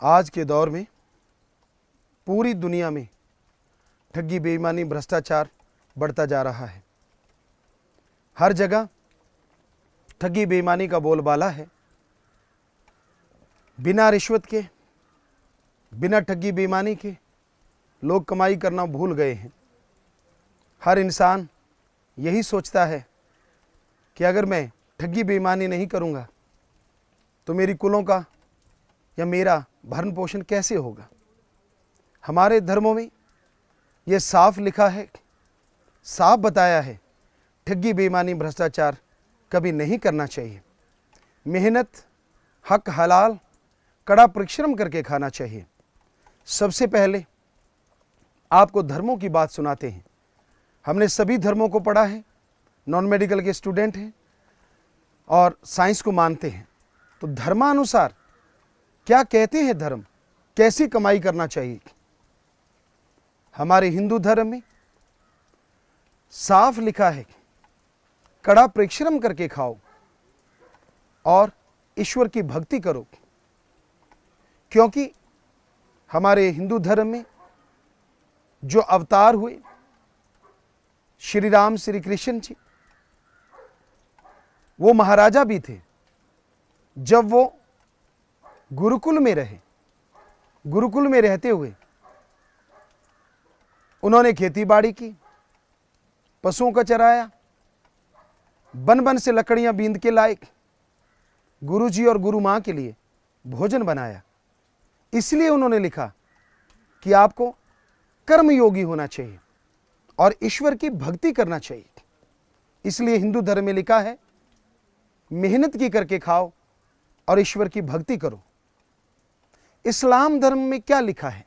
आज के दौर में पूरी दुनिया में ठगी, बेईमानी, भ्रष्टाचार बढ़ता जा रहा है। हर जगह ठगी बेईमानी का बोलबाला है। बिना रिश्वत के, बिना ठगी बेईमानी के लोग कमाई करना भूल गए हैं। हर इंसान यही सोचता है कि अगर मैं ठगी बेईमानी नहीं करूँगा तो मेरी कुलों का या मेरा भरण पोषण कैसे होगा। हमारे धर्मों में ये साफ लिखा है, साफ बताया है, ठगी बेईमानी भ्रष्टाचार कभी नहीं करना चाहिए। मेहनत, हक हलाल, कड़ा परिश्रम करके खाना चाहिए। सबसे पहले आपको धर्मों की बात सुनाते हैं। हमने सभी धर्मों को पढ़ा है, नॉन मेडिकल के स्टूडेंट हैं और साइंस को मानते हैं। तो धर्मानुसार क्या कहते हैं धर्म, कैसी कमाई करना चाहिए। हमारे हिंदू धर्म में साफ लिखा है, कड़ा परिश्रम करके खाओ और ईश्वर की भक्ति करो। क्योंकि हमारे हिंदू धर्म में जो अवतार हुए, श्री राम, श्री कृष्ण जी, वो महाराजा भी थे। जब वो गुरुकुल में रहे, गुरुकुल में रहते हुए उन्होंने खेती बाड़ी की, पशुओं का चराया, बन बन से लकड़ियां बींद के लाए, गुरु जी और गुरु मां के लिए भोजन बनाया। इसलिए उन्होंने लिखा कि आपको कर्मयोगी होना चाहिए और ईश्वर की भक्ति करना चाहिए। इसलिए हिंदू धर्म में लिखा है, मेहनत की करके खाओ और ईश्वर की भक्ति करो। इस्लाम धर्म में क्या लिखा है?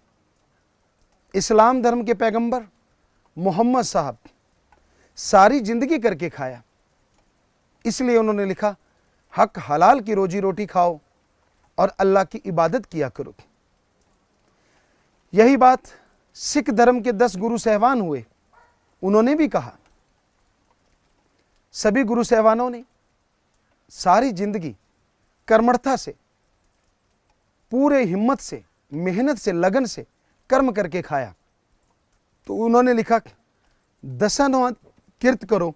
इस्लाम धर्म के पैगंबर मोहम्मद साहब सारी जिंदगी करके खाया। इसलिए उन्होंने लिखा, हक हलाल की रोजी रोटी खाओ और अल्लाह की इबादत किया करो। यही बात सिख धर्म के 10 गुरु सहवान हुए, उन्होंने भी कहा। सभी गुरु सहवानों ने सारी जिंदगी कर्मठता से, पूरे हिम्मत से, मेहनत से, लगन से कर्म करके खाया। तो उन्होंने लिखा, दशानों कीर्त करो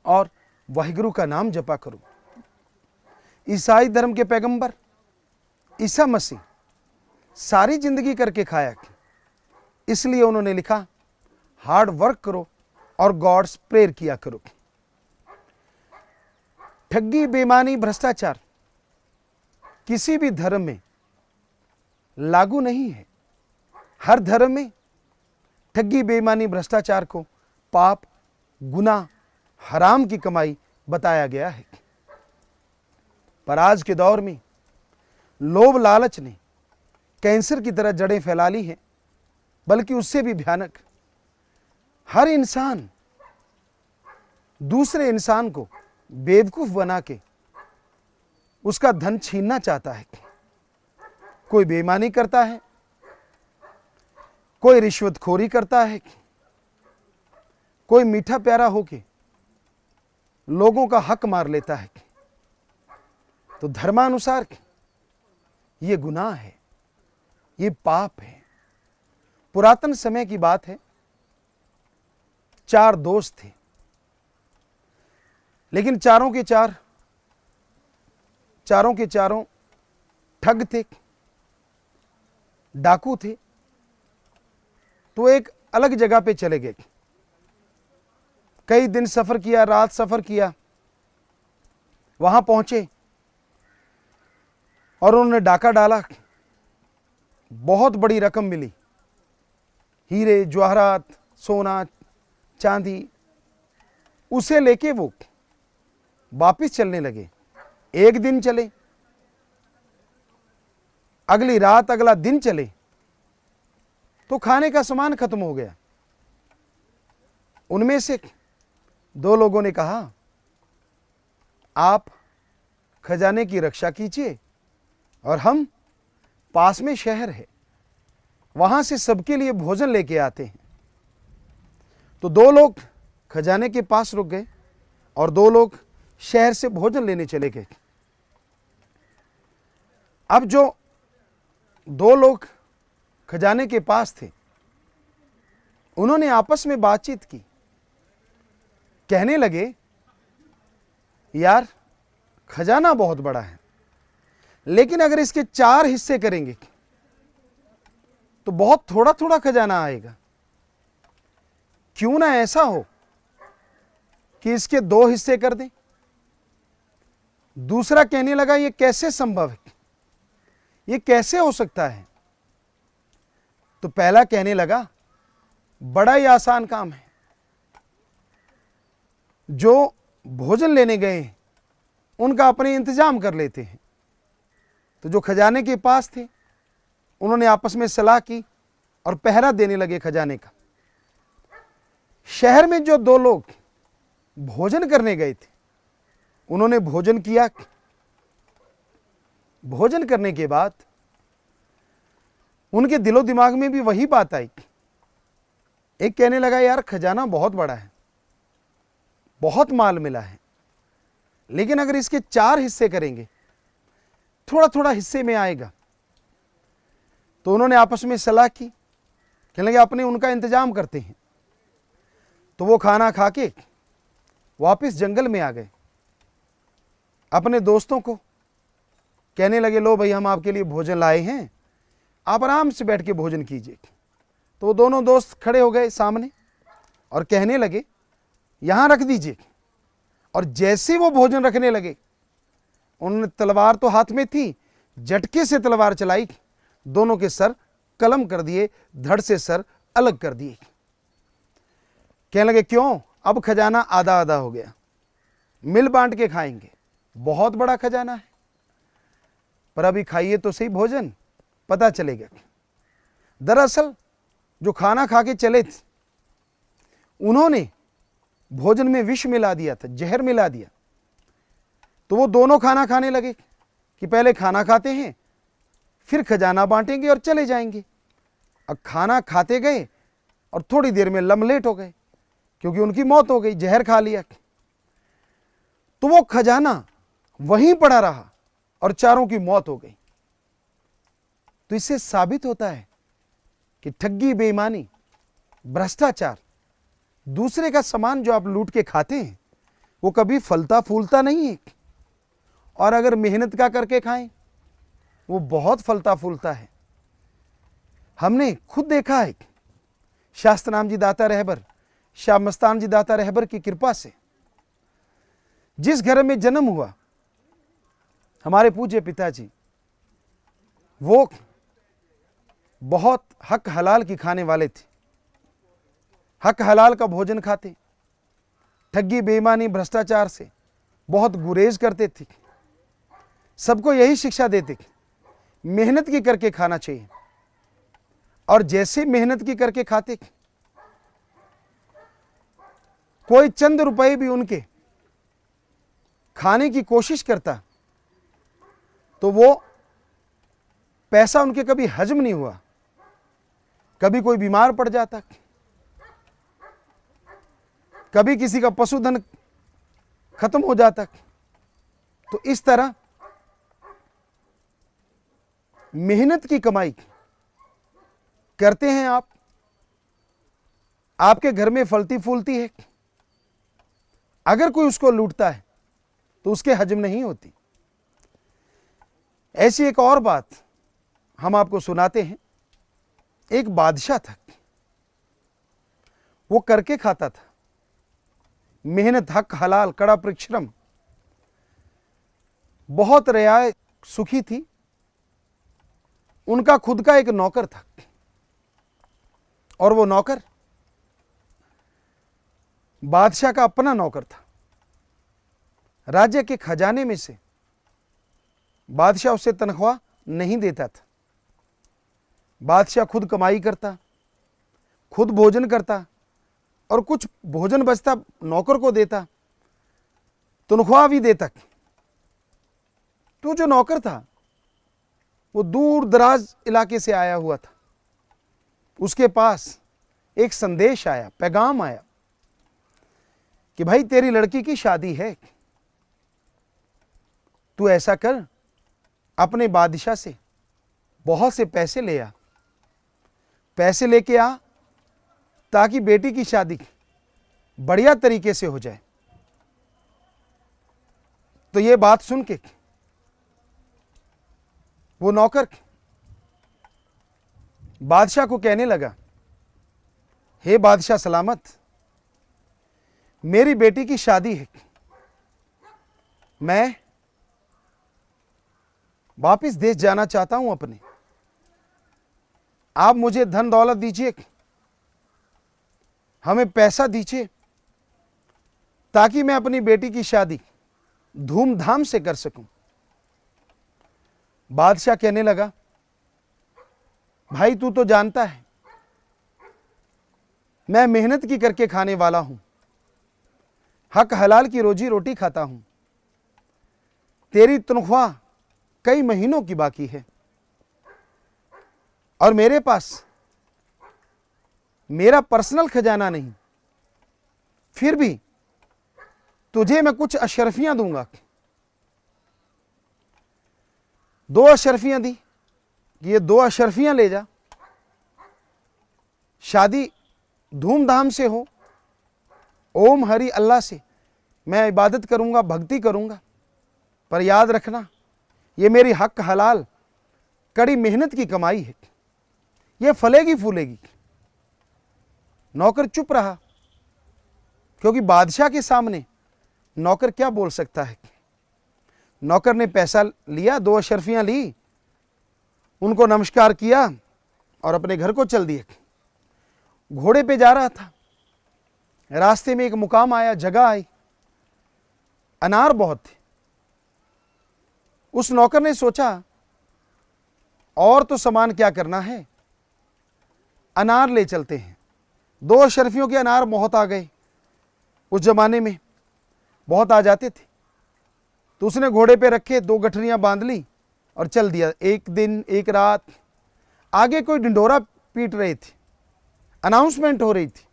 और वाहिगुरु का नाम जपा करो। ईसाई धर्म के पैगंबर ईसा मसीह सारी जिंदगी करके खाया। इसलिए उन्होंने लिखा, हार्ड वर्क करो और गॉड्स प्रेयर किया करो। ठगी, बेईमानी, भ्रष्टाचार किसी भी धर्म में लागू नहीं है। हर धर्म में ठगी, बेईमानी, भ्रष्टाचार को पाप, गुनाह, हराम की कमाई बताया गया है। पर आज के दौर में लोभ लालच ने कैंसर की तरह जड़ें फैला ली हैं, बल्कि उससे भी भयानक। हर इंसान दूसरे इंसान को बेवकूफ बना के उसका धन छीनना चाहता है। कोई बेईमानी करता है, कोई रिश्वतखोरी करता है, कोई मीठा प्यारा होके लोगों का हक मार लेता है। तो धर्मानुसार ये गुनाह है, ये पाप है। पुरातन समय की बात है, 4 दोस्त थे, लेकिन चारों के चारों ठग थे, डाकू थे। तो एक अलग जगह पे चले गए। कई दिन सफर किया, रात सफर किया, वहां पहुंचे और उन्होंने डाका डाला। बहुत बड़ी रकम मिली, हीरे जवाहरात, सोना चांदी। उसे लेके वो वापिस चलने लगे। एक दिन चले, अगली रात, अगला दिन चले, तो खाने का सामान खत्म हो गया। उनमें से 2 लोगों ने कहा, आप खजाने की रक्षा कीजिए और हम पास में शहर है, वहां से सबके लिए भोजन लेके आते हैं। तो 2 लोग खजाने के पास रुक गए और 2 लोग शहर से भोजन लेने चले गए। अब जो दो लोग खजाने के पास थे, उन्होंने आपस में बातचीत की, कहने लगे यार खजाना बहुत बड़ा है, लेकिन अगर इसके 4 हिस्से करेंगे तो बहुत थोड़ा थोड़ा खजाना आएगा। क्यों ना ऐसा हो कि इसके 2 हिस्से कर दें। दूसरा कहने लगा ये कैसे संभव है, ये कैसे हो सकता है। तो पहला कहने लगा बड़ा ही आसान काम है, जो भोजन लेने गए हैं उनका अपने इंतजाम कर लेते हैं। तो जो खजाने के पास थे उन्होंने आपस में सलाह की और पहरा देने लगे खजाने का। शहर में जो 2 लोग भोजन करने गए थे उन्होंने भोजन किया। भोजन करने के बाद उनके दिलो दिमाग में भी वही बात आई। एक कहने लगा यार खजाना बहुत बड़ा है, बहुत माल मिला है, लेकिन अगर इसके 4 हिस्से करेंगे थोड़ा थोड़ा हिस्से में आएगा। तो उन्होंने आपस में सलाह की, कहने लगे अपने उनका इंतजाम करते हैं। तो वो खाना खा के वापस जंगल में आ गए। अपने दोस्तों को कहने लगे लो भाई हम आपके लिए भोजन लाए हैं, आप आराम से बैठ के भोजन कीजिए। तो वो दोनों दोस्त खड़े हो गए सामने और कहने लगे यहाँ रख दीजिए। और जैसे वो भोजन रखने लगे उन्होंने तलवार तो हाथ में थी, झटके से तलवार चलाई, दोनों के सर कलम कर दिए, धड़ से सर अलग कर दिए। कहने लगे क्यों, अब खजाना आधा आधा हो गया, मिल बांट के खाएंगे, बहुत बड़ा खजाना है, पर अभी खाइए तो सही भोजन, पता चलेगा। दरअसल जो खाना खा के चले थे उन्होंने भोजन में विष मिला दिया था, जहर मिला दिया। तो वो दोनों खाना खाने लगे कि पहले खाना खाते हैं फिर खजाना बांटेंगे और चले जाएंगे। अब खाना खाते गए और थोड़ी देर में लमलेट हो गए क्योंकि उनकी मौत हो गई, जहर खा लिया। तो वो खजाना वहीं पड़ा रहा और चारों की मौत हो गई। तो इससे साबित होता है कि ठगी, बेईमानी, भ्रष्टाचार, दूसरे का सामान जो आप लूट के खाते हैं वो कभी फलता फूलता नहीं है, और अगर मेहनत का करके खाएं वो बहुत फलता फूलता है। हमने खुद देखा है। शास्त्रनाम जी दाता रहबर, शाह मस्तान जी दाता रहबर की कृपा से जिस घर में जन्म हुआ हमारे पूज्य पिताजी, वो बहुत हक हलाल की खाने वाले थे, हक हलाल का भोजन खाते, ठगी, बेईमानी, भ्रष्टाचार से बहुत गुरेज करते थे। सबको यही शिक्षा देते कि मेहनत की करके खाना चाहिए, और जैसे मेहनत की करके खाते, कोई चंद रुपए भी उनके खाने की कोशिश करता तो वो पैसा उनके कभी हजम नहीं हुआ। कभी कोई बीमार पड़ जाता, कभी किसी का पशुधन खत्म हो जाता। तो इस तरह मेहनत की कमाई करते हैं आप, आपके घर में फलती फूलती है, अगर कोई उसको लूटता है तो उसके हजम नहीं होती। ऐसी एक और बात हम आपको सुनाते हैं। एक बादशाह था, वो करके खाता था, मेहनत, हक हलाल, कड़ा परिश्रम, बहुत रियायत, सुखी थी। उनका खुद का एक नौकर था और वो नौकर बादशाह का अपना नौकर था। राज्य के खजाने में से बादशाह उसे तनख्वाह नहीं देता था। बादशाह खुद कमाई करता, खुद भोजन करता, और कुछ भोजन बचता नौकर को देता, तनख्वाह भी देता। तो जो नौकर था वो दूर दराज इलाके से आया हुआ था। उसके पास एक संदेश आया, पैगाम आया कि भाई तेरी लड़की की शादी है, तू ऐसा कर, अपने बादशाह से बहुत से पैसे ले आ, पैसे लेके आ ताकि बेटी की शादी बढ़िया तरीके से हो जाए। तो ये बात सुन के वो नौकर बादशाह को कहने लगा, हे बादशाह सलामत, मेरी बेटी की शादी है, मैं वापिस देश जाना चाहता हूं अपने, आप मुझे धन दौलत दीजिए, हमें पैसा दीजिए ताकि मैं अपनी बेटी की शादी धूमधाम से कर सकूं। बादशाह कहने लगा, भाई तू तो जानता है मैं मेहनत की करके खाने वाला हूं, हक हलाल की रोजी रोटी खाता हूं, तेरी तनख्वाह कई महीनों की बाकी है और मेरे पास मेरा पर्सनल खजाना नहीं, फिर भी तुझे मैं कुछ अशरफियां दूंगा। 2 अशरफियां दी, ये 2 अशरफियां ले जा, शादी धूमधाम से हो, ओम हरि अल्लाह से मैं इबादत करूंगा, भक्ति करूंगा, पर याद रखना ये मेरी हक हलाल कड़ी मेहनत की कमाई है, ये फलेगी फूलेगी। नौकर चुप रहा, क्योंकि बादशाह के सामने नौकर क्या बोल सकता है। नौकर ने पैसा लिया, 2 अशरफियां ली, उनको नमस्कार किया और अपने घर को चल दिए। घोड़े पे जा रहा था, रास्ते में एक मुकाम आया, जगह आई, अनार बहुत थे। उस नौकर ने सोचा और तो सामान क्या करना है, अनार ले चलते हैं। 2 अशरफियों के अनार बहुत आ गए, उस जमाने में बहुत आ जाते थे। तो उसने घोड़े पे रखे, 2 गठरियां बांध ली और चल दिया। एक दिन एक रात, आगे कोई ढिंढोरा पीट रहे थे, अनाउंसमेंट हो रही थी।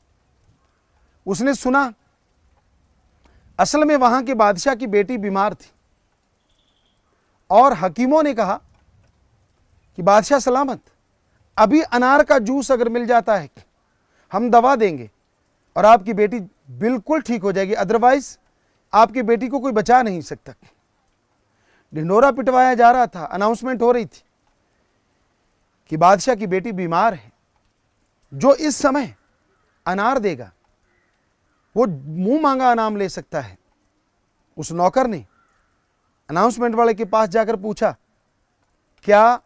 उसने सुना असल में वहां के बादशाह की बेटी बीमार थी और हकीमों ने कहा कि बादशाह सलामत, अभी अनार का जूस अगर मिल जाता है हम दवा देंगे और आपकी बेटी बिल्कुल ठीक हो जाएगी, अदरवाइज आपकी बेटी को कोई बचा नहीं सकता। ढिंढोरा पिटवाया जा रहा था, अनाउंसमेंट हो रही थी कि बादशाह की बेटी बीमार है, जो इस समय अनार देगा वो मुंह मांगा इनाम ले सकता है। उस नौकर ने अनाउंसमेंट वाले के पास जाकर पूछा, क्या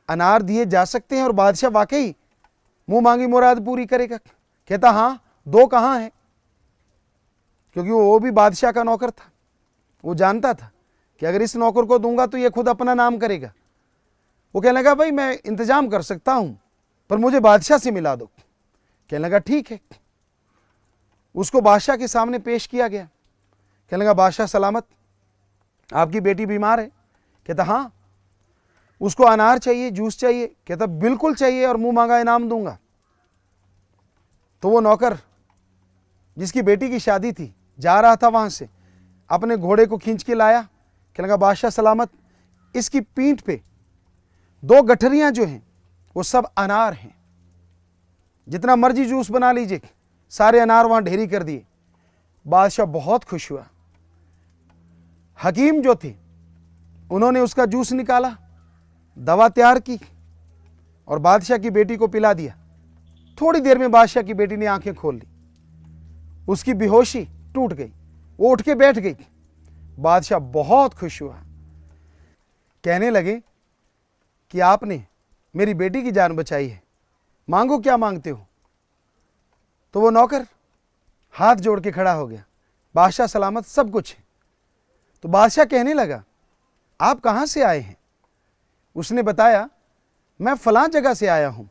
अनार दिए जा सकते हैं और बादशाह वाकई मुंह मांगी मुराद पूरी करेगा? कहता हां, 2 कहां है, क्योंकि वो भी बादशाह का नौकर था। वो जानता था कि अगर इस नौकर को दूंगा तो ये खुद अपना नाम करेगा। वो कहने लगा, भाई मैं इंतजाम कर सकता हूं, पर मुझे बादशाह से मिला दो। कहने लगा ठीक है। उसको बादशाह के सामने पेश किया गया। कहने लगा, बादशाह सलामत, आपकी बेटी बीमार है। कहता हाँ। उसको अनार चाहिए, जूस चाहिए? कहता बिल्कुल चाहिए और मुंह मांगा इनाम दूंगा। तो वो नौकर जिसकी बेटी की शादी थी जा रहा था, वहां से अपने घोड़े को खींच के लाया। कहने लगा, बादशाह सलामत, इसकी पीठ पे 2 गठरियां जो हैं वो सब अनार हैं, जितना मर्जी जूस बना लीजिए। सारे अनार वहां ढेरी कर दिए। बादशाह बहुत खुश हुआ। हकीम जो थे उन्होंने उसका जूस निकाला, दवा तैयार की और बादशाह की बेटी को पिला दिया। थोड़ी देर में बादशाह की बेटी ने आंखें खोल ली, उसकी बेहोशी टूट गई, वो उठ के बैठ गई। बादशाह बहुत खुश हुआ, कहने लगे कि आपने मेरी बेटी की जान बचाई है, मांगो क्या मांगते हो। तो वो नौकर हाथ जोड़ के खड़ा हो गया, बादशाह सलामत, सब कुछ है। तो बादशाह कहने लगा, आप कहां से आए हैं? उसने बताया, मैं फलां जगह से आया हूं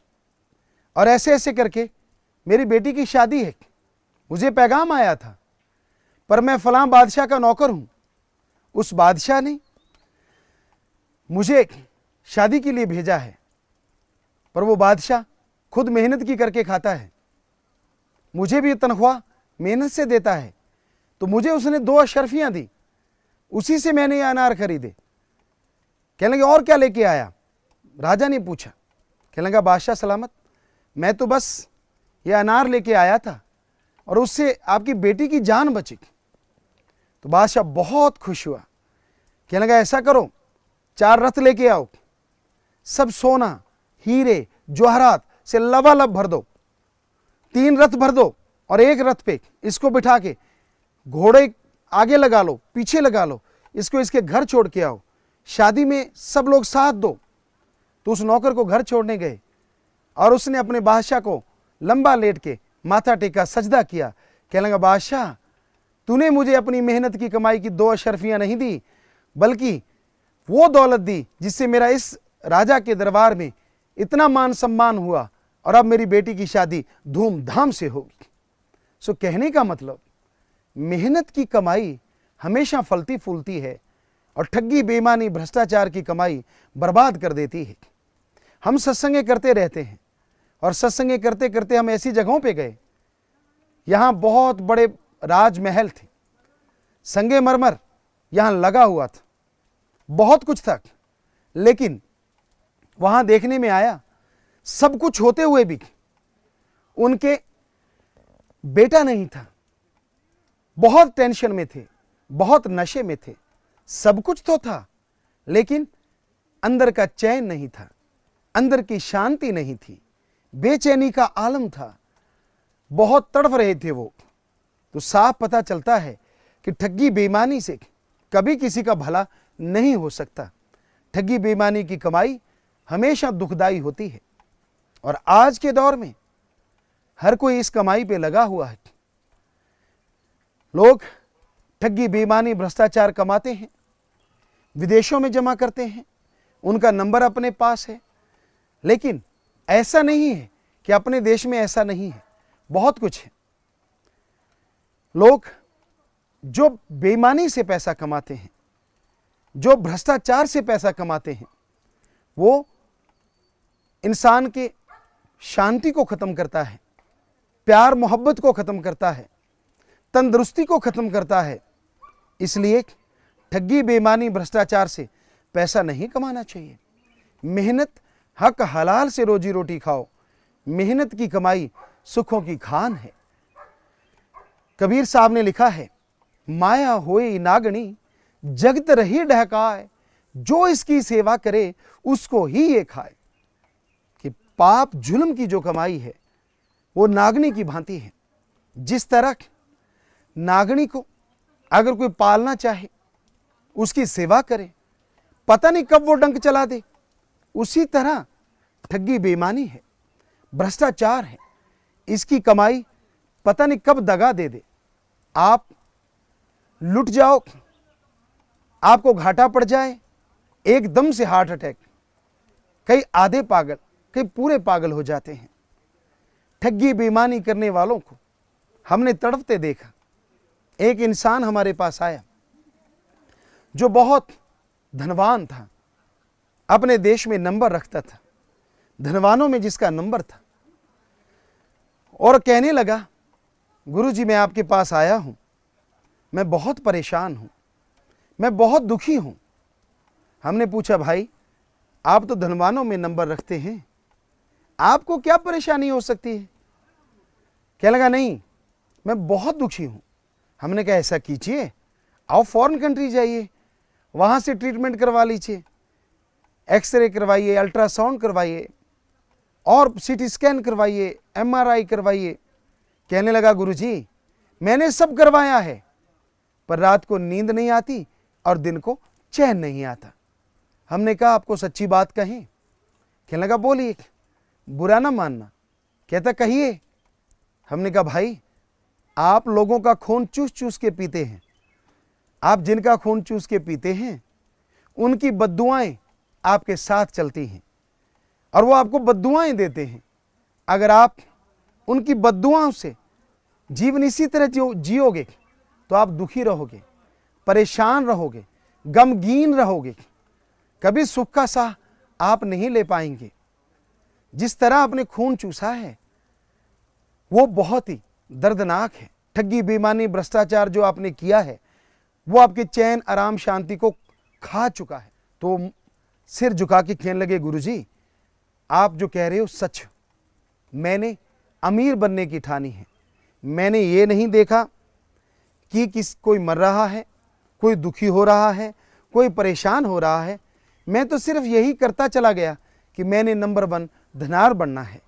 और ऐसे ऐसे करके मेरी बेटी की शादी है, मुझे पैगाम आया था, पर मैं फलां बादशाह का नौकर हूं। उस बादशाह ने मुझे शादी के लिए भेजा है, पर वो बादशाह खुद मेहनत की करके खाता है, मुझे भी तनख्वाह मेहनत से देता है। तो मुझे उसने 2 अशरफियां दी, उसी से मैंने ये अनार खरीदे। कहने लगे, और क्या लेके आया? राजा ने पूछा, कहने लगा बादशाह सलामत, मैं तो बस ये अनार लेके आया था और उससे आपकी बेटी की जान बची। तो बादशाह बहुत खुश हुआ, कहने लगा ऐसा करो 4 रथ लेके आओ, सब सोना हीरे जवाहरात से लबालब भर दो, 3 रथ भर दो और एक रथ पे इसको बिठा के घोड़े आगे लगा लो, पीछे लगा लो, इसको इसके घर छोड़ के आओ, शादी में सब लोग साथ दो। तो उस नौकर को घर छोड़ने गए और उसने अपने बादशाह को लंबा लेट के माथा टेका, सजदा किया। कहने लगा बादशाह, तूने मुझे अपनी मेहनत की कमाई की 2 अशरफियां नहीं दी, बल्कि वो दौलत दी जिससे मेरा इस राजा के दरबार में इतना मान सम्मान हुआ और अब मेरी बेटी की शादी धूमधाम से होगी। सो कहने का मतलब, मेहनत की कमाई हमेशा फलती फूलती है और ठगी बेईमानी भ्रष्टाचार की कमाई बर्बाद कर देती है। हम सत्संगे करते रहते हैं और सत्संगे करते करते हम ऐसी जगहों पे गए, यहाँ बहुत बड़े राजमहल थे, संगमरमर यहाँ लगा हुआ था, बहुत कुछ था, लेकिन वहाँ देखने में आया सब कुछ होते हुए भी उनके बेटा नहीं था। बहुत टेंशन में थे, बहुत नशे में थे, सब कुछ तो था लेकिन अंदर का चैन नहीं था, अंदर की शांति नहीं थी, बेचैनी का आलम था, बहुत तड़प रहे थे वो। तो साफ पता चलता है कि ठगी बेईमानी से कभी किसी का भला नहीं हो सकता। ठगी बेईमानी की कमाई हमेशा दुखदाई होती है और आज के दौर में हर कोई इस कमाई पे लगा हुआ है। लोग ठगी बेईमानी भ्रष्टाचार कमाते हैं, विदेशों में जमा करते हैं, उनका नंबर अपने पास है, लेकिन ऐसा नहीं है कि अपने देश में ऐसा नहीं है, बहुत कुछ है। लोग जो बेईमानी से पैसा कमाते हैं, जो भ्रष्टाचार से पैसा कमाते हैं, वो इंसान के शांति को खत्म करता है, प्यार मोहब्बत को खत्म करता है, तंदुरुस्ती को खत्म करता है। इसलिए ठगी बेईमानी भ्रष्टाचार से पैसा नहीं कमाना चाहिए। मेहनत हक हलाल से रोजी रोटी खाओ, मेहनत की कमाई सुखों की खान है। कबीर साहब ने लिखा है, माया होई नागणी जगत रही ढहकाए, जो इसकी सेवा करे उसको ही ये खाए। कि पाप जुल्म की जो कमाई है वो नागनी की भांति है। जिस तरह नागनी को अगर कोई पालना चाहे, उसकी सेवा करे, पता नहीं कब वो डंक चला दे, उसी तरह ठगी बेईमानी है, भ्रष्टाचार है, इसकी कमाई पता नहीं कब दगा दे दे। आप लुट जाओ, आपको घाटा पड़ जाए, एकदम से हार्ट अटैक, कई आधे पागल, कई पूरे पागल हो जाते हैं। ठगी बेईमानी करने वालों को हमने तड़पते देखा। एक इंसान हमारे पास आया जो बहुत धनवान था, अपने देश में नंबर रखता था, धनवानों में जिसका नंबर था, और कहने लगा, गुरुजी मैं आपके पास आया हूं, मैं बहुत परेशान हूं, मैं बहुत दुखी हूं। हमने पूछा, भाई आप तो धनवानों में नंबर रखते हैं, आपको क्या परेशानी हो सकती है? क्या लगा, नहीं मैं बहुत दुखी हूं। हमने कहा ऐसा कीजिए, आओ फॉरेन कंट्री जाइए, वहां से ट्रीटमेंट करवा लीजिए, एक्सरे करवाइए, अल्ट्रासाउंड करवाइए और सीटी स्कैन करवाइए, MRI करवाइए। कहने लगा, गुरुजी मैंने सब करवाया है, पर रात को नींद नहीं आती और दिन को चैन नहीं आता। हमने कहा आपको सच्ची बात कहें? कहने लगा, बोलिए, बुरा ना मानना। कहता, कहिए। हमने कहा, भाई आप लोगों का खून चूस चूस के पीते हैं, आप जिनका खून चूस के पीते हैं उनकी बद्दुआएं आपके साथ चलती हैं और वो आपको बद्दुआएं देते हैं। अगर आप उनकी बद्दुआओं से जीवन इसी तरह जियोगे तो आप दुखी रहोगे, परेशान रहोगे, गमगीन रहोगे, कभी सुख का साह आप नहीं ले पाएंगे। जिस तरह आपने खून चूसा है वो बहुत ही दर्दनाक है। ठगी बेईमानी भ्रष्टाचार जो आपने किया है वो आपके चैन आराम शांति को खा चुका है। तो सिर झुका के कहने लगे, गुरुजी आप जो कह रहे हो सच, मैंने अमीर बनने की ठानी है। मैंने ये नहीं देखा कि कोई मर रहा है, कोई दुखी हो रहा है, कोई परेशान हो रहा है। मैं तो सिर्फ यही करता चला गया कि मैंने नंबर 1 धनार बनना है।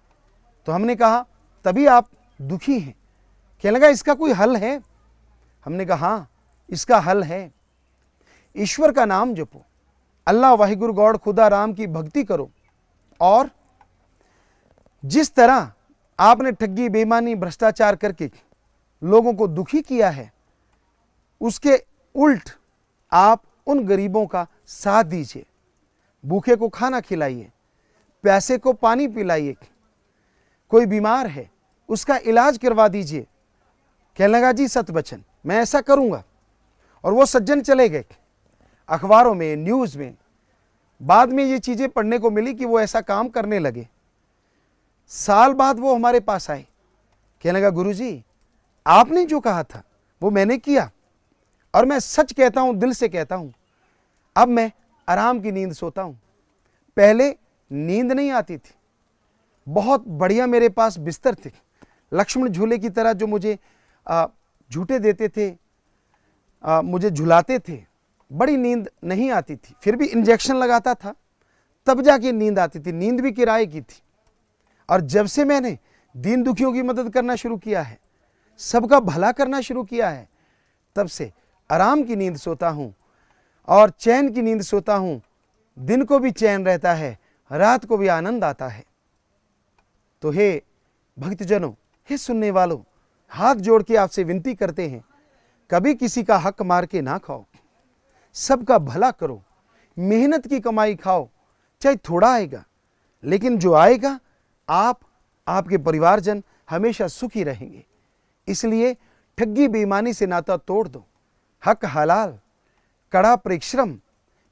तो हमने कहा तभी आप दुखी हैं। कहने लगा इसका कोई हल है? हमने कहा हाँ इसका हल है, ईश्वर का नाम जपो, अल्लाह वाहिगुरु गॉड खुदा राम की भक्ति करो, और जिस तरह आपने ठगी बेईमानी भ्रष्टाचार करके लोगों को दुखी किया है, उसके उल्ट आप उन गरीबों का साथ दीजिए, भूखे को खाना खिलाइए, प्यासे को पानी पिलाइए, कोई बीमार है उसका इलाज करवा दीजिए। कहने लगा जी सत बचन, मैं ऐसा करूंगा। और वो सज्जन चले गए। अखबारों में, न्यूज़ में बाद में ये चीज़ें पढ़ने को मिली कि वो ऐसा काम करने लगे। साल बाद वो हमारे पास आए, कहने लगा गुरुजी आपने जो कहा था वो मैंने किया, और मैं सच कहता हूं, दिल से कहता हूं, अब मैं आराम की नींद सोता हूं। पहले नींद नहीं आती थी, बहुत बढ़िया मेरे पास बिस्तर थे, लक्ष्मण झूले की तरह जो मुझे झूठे देते थे, मुझे झुलाते थे, बड़ी नींद नहीं आती थी। फिर भी इंजेक्शन लगाता था तब जाके नींद आती थी, नींद भी किराए की थी। और जब से मैंने दीन दुखियों की मदद करना शुरू किया है, सबका भला करना शुरू किया है, तब से आराम की नींद सोता हूँ और चैन की नींद सोता हूँ। दिन को भी चैन रहता है, रात को भी आनंद आता है। तो हे भक्तजनों, हे सुनने वालों, हाथ जोड़ के आपसे विनती करते हैं, कभी किसी का हक मार के ना खाओ, सबका भला करो, मेहनत की कमाई खाओ, चाहे थोड़ा आएगा, लेकिन जो आएगा आप, आपके परिवारजन हमेशा सुखी रहेंगे। इसलिए ठगी बेईमानी से नाता तोड़ दो, हक हलाल, कड़ा परिश्रम,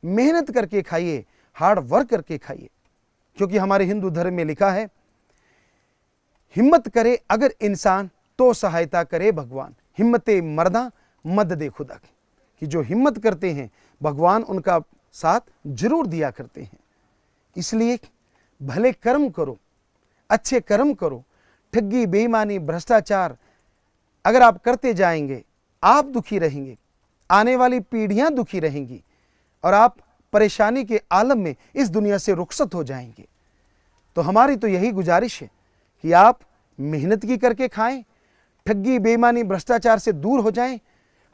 मेहनत करके खाइए, हार्ड वर्क करके खाइए। क्योंकि हमारे हिंदू धर्म में लिखा है, हिम्मत करे अगर इंसान तो सहायता करे भगवान, हिम्मते मर्दा मददे खुदा। कि जो हिम्मत करते हैं भगवान उनका साथ जरूर दिया करते हैं। इसलिए भले कर्म करो, अच्छे कर्म करो। ठगी बेईमानी भ्रष्टाचार अगर आप करते जाएंगे, आप दुखी रहेंगे, आने वाली पीढ़ियां दुखी रहेंगी, और आप परेशानी के आलम में इस दुनिया से रुखसत हो जाएंगे। तो हमारी तो यही गुजारिश है कि आप मेहनत की करके खाएं, ठगी बेईमानी भ्रष्टाचार से दूर हो जाएं।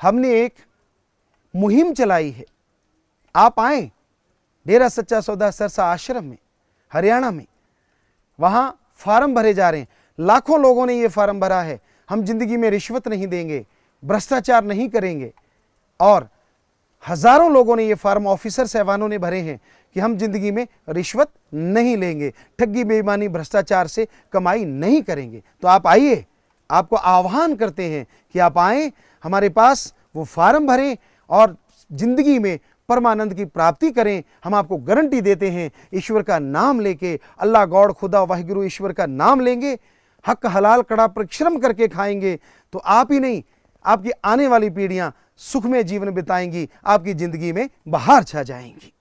हमने एक मुहिम चलाई है, आप आए डेरा सच्चा सौदा सरसा आश्रम में, हरियाणा में, वहां फार्म भरे जा रहे हैं। लाखों लोगों ने ये फार्म भरा है, हम जिंदगी में रिश्वत नहीं देंगे, भ्रष्टाचार नहीं करेंगे। और हजारों लोगों ने ये फार्म, ऑफिसर साहबानों ने भरे हैं कि हम जिंदगी में रिश्वत नहीं लेंगे, ठगी बेईमानी भ्रष्टाचार से कमाई नहीं करेंगे। तो आप आइए, आपको आह्वान करते हैं कि आप आएं, हमारे पास वो फार्म भरें और जिंदगी में परमानंद की प्राप्ति करें। हम आपको गारंटी देते हैं, ईश्वर का नाम लेके, अल्लाह गॉड खुदा वाहिगुरु ईश्वर का नाम लेंगे, हक हलाल कड़ा परिश्रम करके खाएंगे, तो आप ही नहीं, आपकी आने वाली पीढ़ियां सुखमय जीवन बिताएंगी, आपकी जिंदगी में बहार छा जाएंगी।